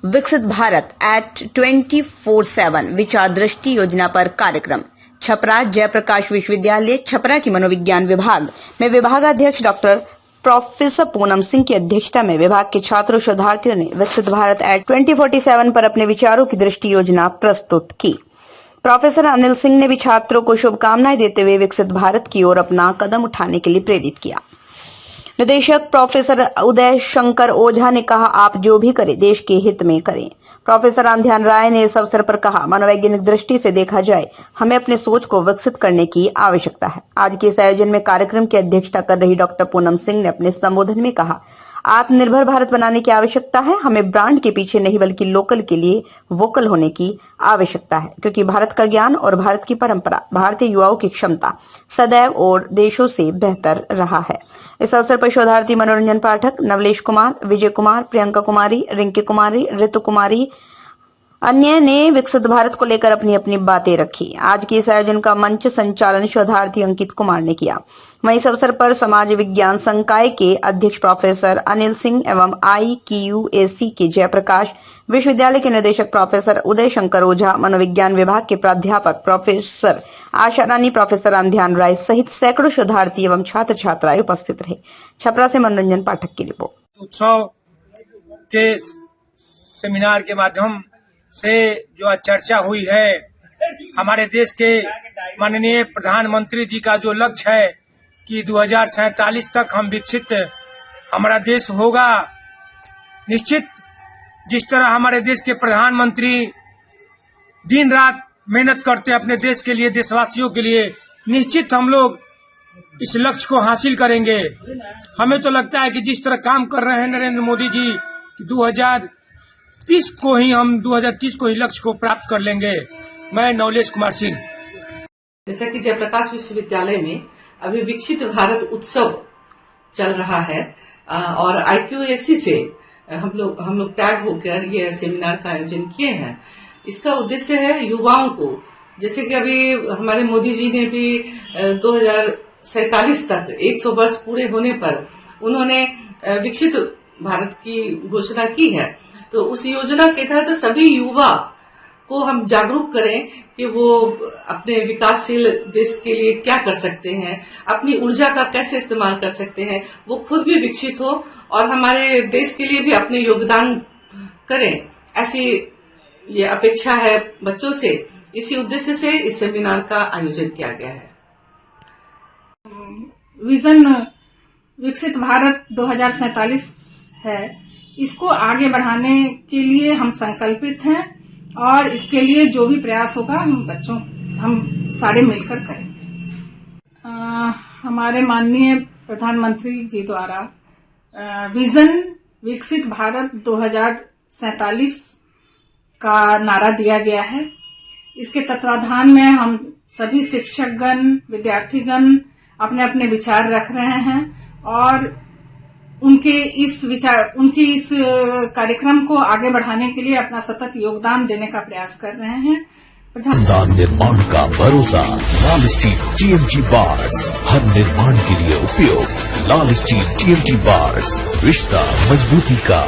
विकसित भारत एट 24/7 विचार दृष्टि योजना पर कार्यक्रम। छपरा जयप्रकाश विश्वविद्यालय छपरा की मनोविज्ञान विभाग में विभागाध्यक्ष डॉक्टर प्रोफेसर पूनम सिंह की अध्यक्षता में विभाग के छात्रों शोधार्थियों ने विकसित भारत एट 2047 पर अपने विचारों की दृष्टि योजना प्रस्तुत की। प्रोफेसर अनिल सिंह ने भी छात्रों को शुभकामनाएं देते हुए विकसित भारत की ओर अपना कदम उठाने के लिए प्रेरित किया। निदेशक प्रोफेसर उदय शंकर ओझा ने कहा, आप जो भी करें देश के हित में करें। प्रोफेसर रामध्यान राय ने इस अवसर पर कहा, मनोवैज्ञानिक दृष्टि से देखा जाए हमें अपने सोच को विकसित करने की आवश्यकता है। आज के इस आयोजन में कार्यक्रम की अध्यक्षता कर रही डॉक्टर पूनम सिंह ने अपने संबोधन में कहा, आत्मनिर्भर भारत बनाने की आवश्यकता है। हमें ब्रांड के पीछे नहीं बल्कि लोकल के लिए वोकल होने की आवश्यकता है, क्योंकि भारत का ज्ञान और भारत की परंपरा, भारतीय युवाओं की क्षमता सदैव और देशों से बेहतर रहा है। इस अवसर पर शोधार्थी मनोरंजन पाठक नवलेश कुमार, विजय कुमार, प्रियंका कुमारी, रिंकी कुमारी, ऋतु कुमारी अन्य ने विकसित भारत को लेकर अपनी अपनी बातें रखी। आज के इस आयोजन का मंच संचालन शोधार्थी अंकित कुमार ने किया। वहीं इस अवसर पर समाज विज्ञान संकाय के अध्यक्ष प्रोफेसर अनिल सिंह एवं IQAC के जयप्रकाश विश्वविद्यालय के निदेशक प्रोफेसर उदय शंकर ओझा, मनोविज्ञान विभाग के प्राध्यापक प्रोफेसर आशा रानी, प्रोफेसर रामध्यान राय सहित सैकड़ों शोधार्थी एवं छात्र छात्राएं उपस्थित रहे। छपरा से मनोरंजन पाठक की रिपोर्ट। उत्सव के सेमिनार के माध्यम से जो चर्चा हुई है, हमारे देश के माननीय प्रधानमंत्री जी का जो लक्ष्य है कि 2047 तक हम विकसित हमारा देश होगा। निश्चित जिस तरह हमारे देश के प्रधानमंत्री दिन रात मेहनत करते हैं अपने देश के लिए, देशवासियों के लिए, निश्चित हम लोग इस लक्ष्य को हासिल करेंगे। हमें तो लगता है कि जिस तरह काम कर रहे हैं नरेंद्र मोदी जी, 2030 को ही लक्ष्य को प्राप्त कर लेंगे। मैं नवलेश कुमार सिंह। जैसा कि जयप्रकाश विश्वविद्यालय में अभी विकसित भारत उत्सव चल रहा है और IQAC से हम लोग टैग होकर ये सेमिनार का आयोजन किए हैं। इसका उद्देश्य है युवाओं को, जैसे कि अभी हमारे मोदी जी ने भी 2047 तक 100 वर्ष पूरे होने पर उन्होंने विकसित भारत की घोषणा की है। तो उस योजना के तहत सभी युवा को हम जागरूक करें कि वो अपने विकासशील देश के लिए क्या कर सकते हैं, अपनी ऊर्जा का कैसे इस्तेमाल कर सकते हैं, वो खुद भी विकसित हो और हमारे देश के लिए भी अपने योगदान करें, ऐसी ये अपेक्षा है बच्चों से। इसी उद्देश्य से इस सेमिनार का आयोजन किया गया है। विजन विकसित भारत 2047 है, इसको आगे बढ़ाने के लिए हम संकल्पित हैं और इसके लिए जो भी प्रयास होगा हम सारे मिलकर करेंगे। हमारे माननीय प्रधानमंत्री जी द्वारा विजन विकसित भारत 2047 का नारा दिया गया है। इसके तत्वाधान में हम सभी शिक्षकगण, विद्यार्थीगण अपने अपने विचार रख रहे हैं और उनके इस कार्यक्रम को आगे बढ़ाने के लिए अपना सतत योगदान देने का प्रयास कर रहे हैं। निर्माण का भरोसा लाल स्टील TMT बार्स, हर निर्माण के लिए उपयोग। लाल स्टील TMT बार्स, रिश्ता मजबूती का।